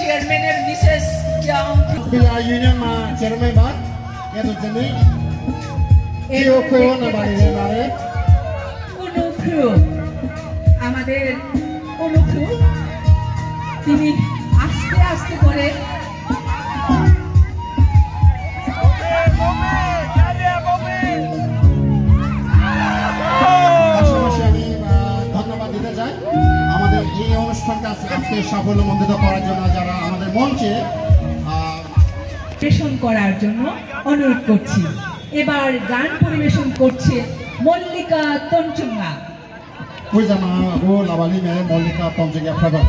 চেয়ারম্যানের Mrs Bila union ma chairman ba ya to jeni iyo ko na bari bare অনুক্রু আমাদের অনুক্রু তিনি আস্তে আস্তে করে ধন্যবাদ দিতে চাই আমাদের এই অনুষ্ঠানটা আজকে সাফল্যমণ্ডিত করার জন্য যারা আমাদের মঞ্চে পরিবেশন করার জন্য অনুরোধ করছি। এবার গান পরিবেশন করছে মল্লিকা তঞ্চঙ্গা। ওই জামা ও লাবালি মেয়ে মল্লিকা তঞ্চঙ্গা খাবার